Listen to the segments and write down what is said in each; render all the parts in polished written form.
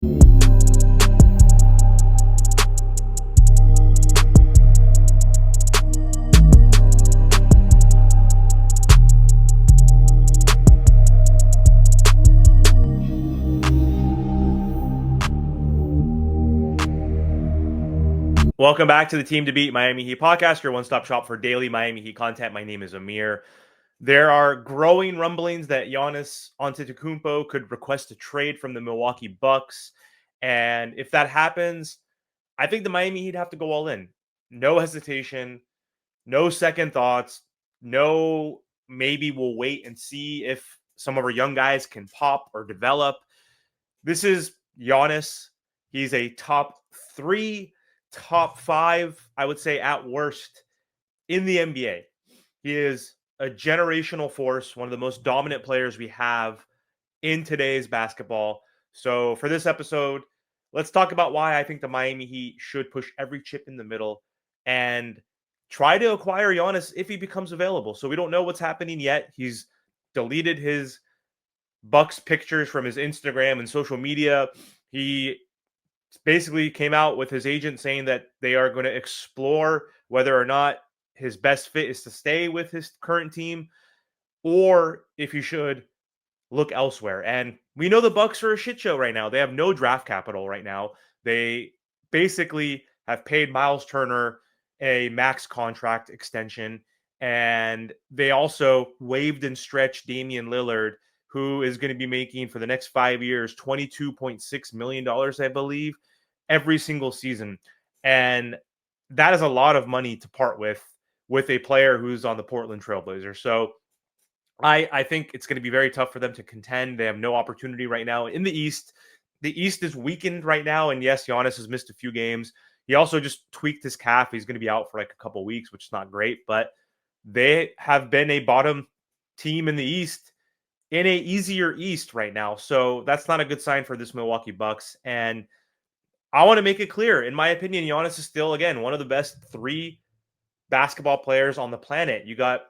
Welcome back to the Team to Beat Miami Heat podcast, your one-stop shop for daily Miami Heat content. My name is Amir. There are growing rumblings that Giannis Antetokounmpo could request a trade from the Milwaukee Bucks. And if that happens, I think the Miami Heat have to go all in. No hesitation, no second thoughts, no maybe we'll wait and see if some of our young guys can pop or develop. This is Giannis. He's a top 3, top 5, I would say at worst, in the NBA. He is a generational force, one of the most dominant players we have in today's basketball. So for this episode, let's talk about why I think the Miami Heat should push every chip in the middle and try to acquire Giannis if he becomes available. So we don't know what's happening yet. He's deleted his Bucks pictures from his Instagram and social media. He basically came out with his agent saying that they are going to explore whether or not his best fit is to stay with his current team or if he should look elsewhere. And we know the Bucks are a shit show right now. They have no draft capital right now. They basically have paid Miles Turner a max contract extension, and they also waived and stretched Damian Lillard, who is going to be making for the next 5 years $22.6 million, I believe, every single season. And that is a lot of money to part with a player who's on the Portland Trailblazers. So I think it's going to be very tough for them to contend. They have no opportunity right now in the East. The East is weakened right now, and yes, Giannis has missed a few games. He also just tweaked his calf. He's going to be out for like a couple weeks, which is not great, but they have been a bottom team in the East in a easier East right now. So that's not a good sign for this Milwaukee Bucks. And I want to make it clear, in my opinion, Giannis is still, again, one of the best 3 basketball players on the planet. You got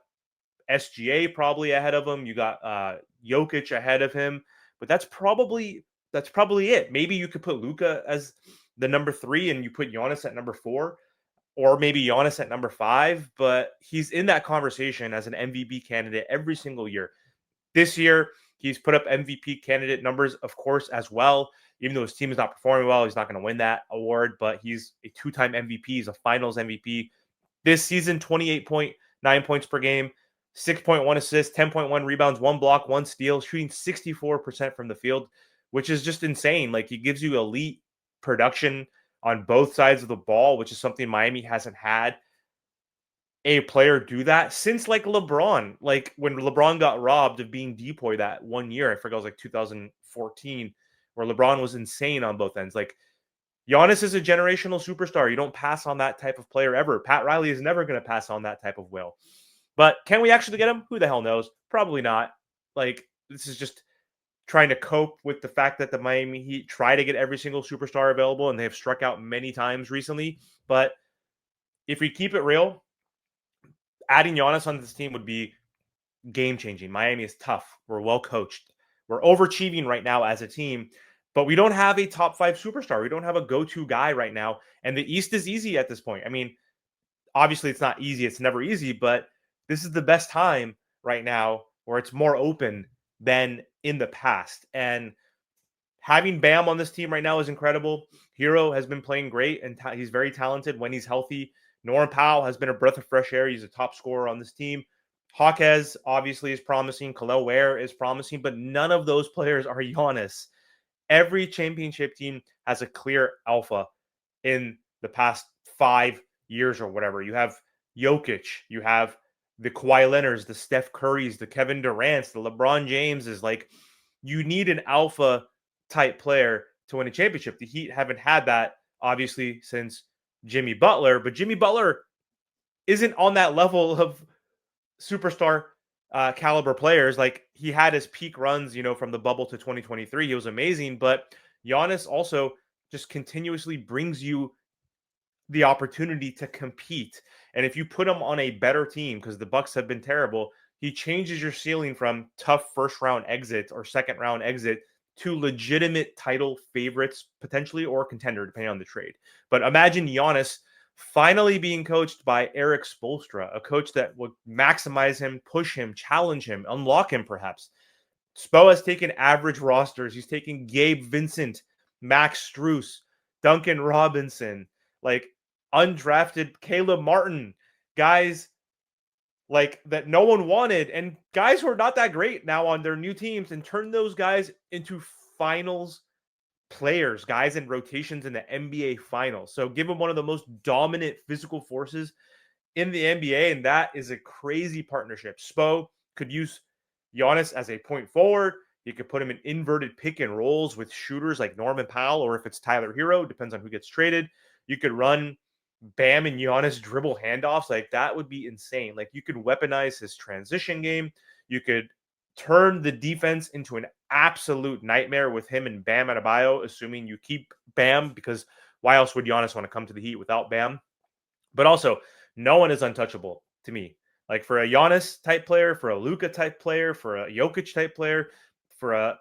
SGA probably ahead of him. You got Jokic ahead of him, but that's probably it. Maybe you could put Luka as the number 3 and you put Giannis at number 4, or maybe Giannis at number 5. But he's in that conversation as an MVP candidate every single year. This year, he's put up MVP candidate numbers, of course, as well. Even though his team is not performing well, he's not going to win that award. But he's a 2-time MVP. He's a Finals MVP. This season, 28.9 points per game, 6.1 assists, 10.1 rebounds, 1 block, 1 steal, shooting 64% from the field, which is just insane. Like, he gives you elite production on both sides of the ball, which is something Miami hasn't had a player do that since like LeBron. Like when LeBron got robbed of being depoy that 1 year, I forgot it was like 2014, where LeBron was insane on both ends. Like, Giannis is a generational superstar. You don't pass on that type of player ever. Pat Riley is never going to pass on that type of will. But can we actually get him? Who the hell knows? Probably not. Like, this is just trying to cope with the fact that the Miami Heat try to get every single superstar available, and they have struck out many times recently. But if we keep it real, adding Giannis on this team would be game-changing. Miami is tough. We're well coached. We're overachieving right now as a team, but we don't have a top 5 superstar. We don't have a go-to guy right now, and the East is easy at this point. I mean, obviously it's not easy. It's never easy, but this is the best time right now where it's more open than in the past. And having Bam on this team right now is incredible. Hero has been playing great, and he's very talented when he's healthy. Norman Powell has been a breath of fresh air. He's a top scorer on this team. Hawkes obviously is promising. Khalil Ware is promising, but none of those players are Giannis. Every championship team has a clear alpha in the past 5 years or whatever. You have Jokic, you have the Kawhi Leonards, the Steph Currys, the Kevin Durant's, the LeBron Jameses. Like, you need an alpha type player to win a championship. The Heat haven't had that, obviously, since Jimmy Butler, but Jimmy Butler isn't on that level of superstar caliber players. Like, he had his peak runs, from the bubble to 2023. He was amazing, but Giannis also just continuously brings you the opportunity to compete. And if you put him on a better team, because the Bucks have been terrible, he changes your ceiling from tough first round exit or second round exit two legitimate title favorites, potentially, or contender, depending on the trade. But imagine Giannis finally being coached by Erik Spoelstra, a coach that would maximize him, push him, challenge him, unlock him perhaps. Spo has taken average rosters. He's taken Gabe Vincent, Max Strus, Duncan Robinson, like undrafted Caleb Martin, guys like that no one wanted, and guys who are not that great now on their new teams, and turned those guys into finals players, guys in rotations in the NBA finals. So give him one of the most dominant physical forces in the NBA, and that is a crazy partnership. Spo could use Giannis as a point forward. You could put him in inverted pick and rolls with shooters like Norman Powell, or if it's Tyler Hero, depends on who gets traded. You could run Bam and Giannis dribble handoffs. Like that would be insane. Like you could weaponize his transition game. You could turn the defense into an absolute nightmare with him and Bam Adebayo, assuming you keep Bam, because why else would Giannis want to come to the Heat without Bam? But also, no one is untouchable to me. Like for a Giannis type player, for a Luka type player, for a Jokic type player, for a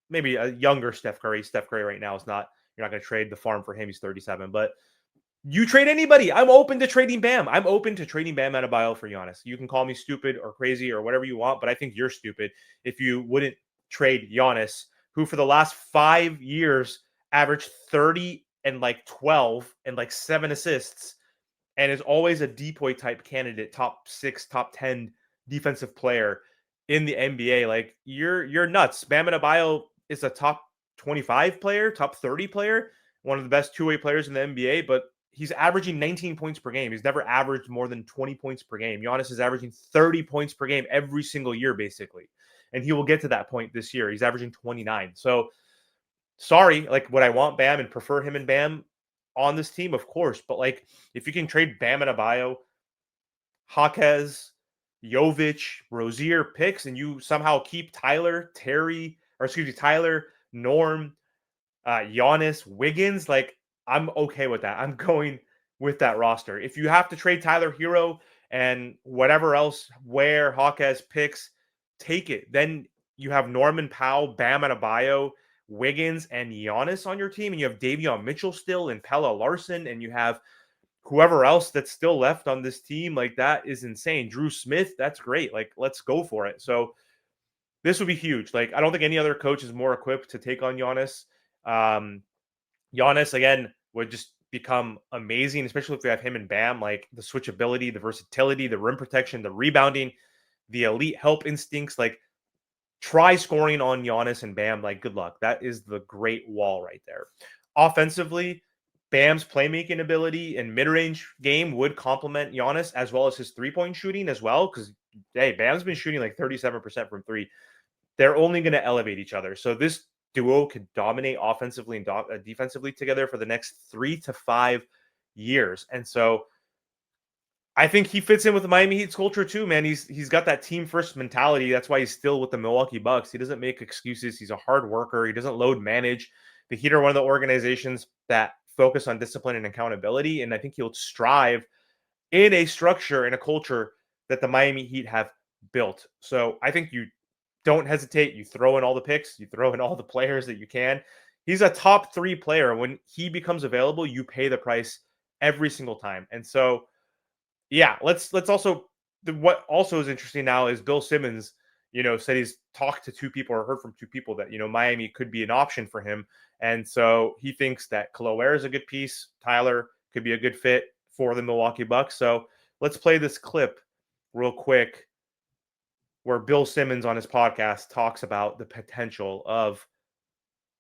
maybe a younger Steph Curry. Steph Curry right now is not, you're not going to trade the farm for him. He's 37, but you trade anybody. I'm open to trading Bam. I'm open to trading Bam Adebayo for Giannis. You can call me stupid or crazy or whatever you want, but I think you're stupid if you wouldn't trade Giannis, who for the last 5 years averaged 30 and like 12 and like 7 assists, and is always a depoy type candidate, top 6, top 10 defensive player in the NBA. Like you're nuts. Bam Adebayo is a top 25 player, top 30 player, one of the best two-way players in the NBA, but he's averaging 19 points per game. He's never averaged more than 20 points per game. Giannis is averaging 30 points per game every single year, basically. And he will get to that point this year. He's averaging 29. So sorry, like would I want Bam and prefer him and Bam on this team? Of course. But like if you can trade Bam and Adebayo, Jaquez, Jovic, Rozier picks, and you somehow keep Tyler, Norm, Giannis, Wiggins, like I'm okay with that. I'm going with that roster. If you have to trade Tyler Hero and whatever else, where Hawkes picks, take it. Then you have Norman Powell, Bam Adebayo, Wiggins, and Giannis on your team, and you have Davion Mitchell still and Pella Larson, and you have whoever else that's still left on this team. Like that is insane. Drew Smith, that's great. Like let's go for it. So this would be huge. Like I don't think any other coach is more equipped to take on Giannis. Giannis again would just become amazing, especially if we have him and Bam. Like the switchability, the versatility, the rim protection, the rebounding, the elite help instincts. Like try scoring on Giannis and Bam. Like good luck. That is the great wall right there. Offensively, Bam's playmaking ability and mid-range game would complement Giannis, as well as his three-point shooting as well. Because hey, Bam's been shooting like 37% from three. They're only going to elevate each other. So this duo could dominate offensively and defensively together for the next 3 to 5 years. And so I think he fits in with the Miami Heat's culture too, man. He's got that team first mentality. That's why he's still with the Milwaukee Bucks. He doesn't make excuses. He's a hard worker. He doesn't load manage. The Heat are one of the organizations that focus on discipline and accountability, and I think he'll strive in a structure and a culture that the Miami Heat have built. So I think you don't hesitate. You throw in all the picks. You throw in all the players that you can. He's a top 3 player. When he becomes available, you pay the price every single time. And so, yeah, let's also what also is interesting now is Bill Simmons, said he's talked to 2 people or heard from 2 people that, Miami could be an option for him. And so he thinks that Kalower is a good piece. Tyler could be a good fit for the Milwaukee Bucks. So let's play this clip real quick where Bill Simmons on his podcast talks about the potential of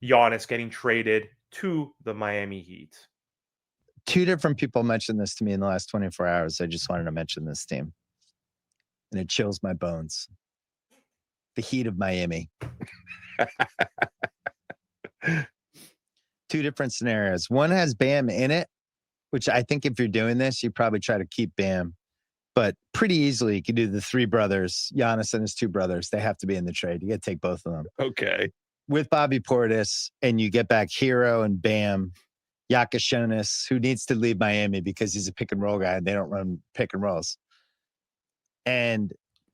Giannis getting traded to the Miami Heat. 2 different people mentioned this to me in the last 24 hours. I just wanted to mention this team. And it chills my bones. The Heat of Miami. 2 different scenarios. One has Bam in it, which I think if you're doing this, you probably try to keep Bam. But pretty easily, you can do the 3 brothers, Giannis and his 2 brothers. They have to be in the trade. You got to take both of them. Okay. With Bobby Portis, and you get back Hero and Bam, Yakashonis, who needs to leave Miami because he's a pick and roll guy and they don't run pick and rolls. And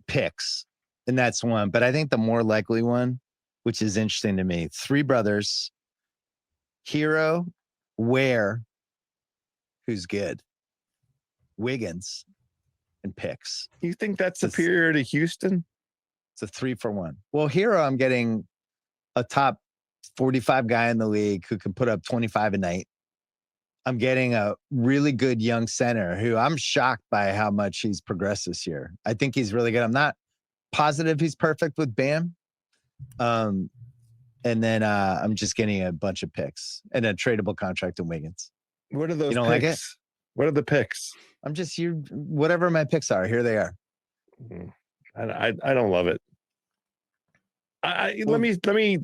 picks. And that's one. But I think the more likely one which is interesting to me. Three brothers, Hero, Ware, who's good, Wiggins, and picks. You think that's superior to Houston? It's a 3-for-1. Well, Hero, I'm getting a top 45 guy in the league who can put up 25 a night. I'm getting a really good young center who I'm shocked by how much he's progressed this year. I think he's really good. I'm not positive he's perfect with Bam. And then I'm just getting a bunch of picks and a tradable contract in Wiggins. What are those You don't picks? like it? What are the picks? I'm just whatever my picks are, here they are. I don't love it. Let me.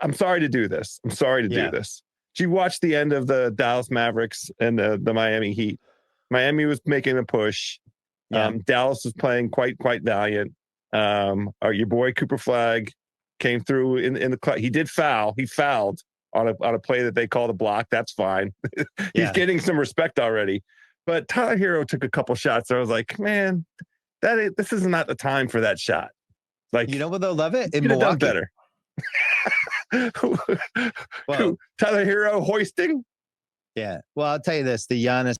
I'm sorry to do this. I'm sorry to do this. Did you watch the end of the Dallas Mavericks and the Miami Heat? Miami was making a push. Yeah. Dallas was playing quite valiant. Your boy Cooper Flag came through in the. He did foul. He fouled on a play that they called a block. That's fine. He's getting some respect already. But Tyler Hero took a couple shots. I was like, man, this is not the time for that shot. Like, you know what they'll love it in Milwaukee. Milwaukee. Done better. Tyler Hero hoisting. Yeah. Well, I'll tell you this: the Giannis.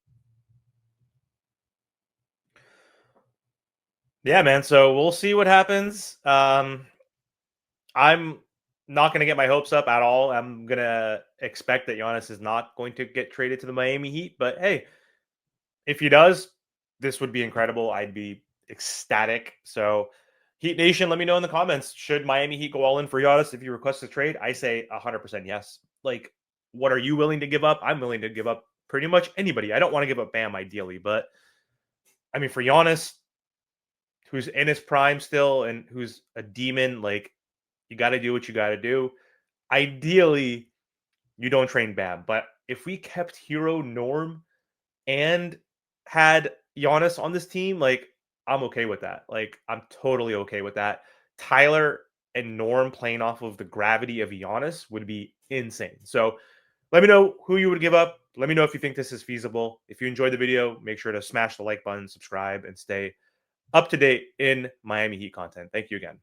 Yeah, man. So we'll see what happens. I'm not going to get my hopes up at all. I'm going to expect that Giannis is not going to get traded to the Miami Heat. But hey, if he does, this would be incredible. I'd be ecstatic. So Heat Nation, let me know in the comments. Should Miami Heat go all in for Giannis if you request a trade? I say 100% yes. Like, what are you willing to give up? I'm willing to give up pretty much anybody. I don't want to give up Bam ideally, but I mean, for Giannis, who's in his prime still and who's a demon, like, you got to do what you got to do. Ideally, you don't train Bam. But if we kept Hero, Norm, and had Giannis on this team, like, I'm okay with that. Like, I'm totally okay with that. Tyler and Norm playing off of the gravity of Giannis would be insane. So let me know who you would give up. Let me know if you think this is feasible. If you enjoyed the video, make sure to smash the like button, subscribe, and stay up to date in Miami Heat content. Thank you again.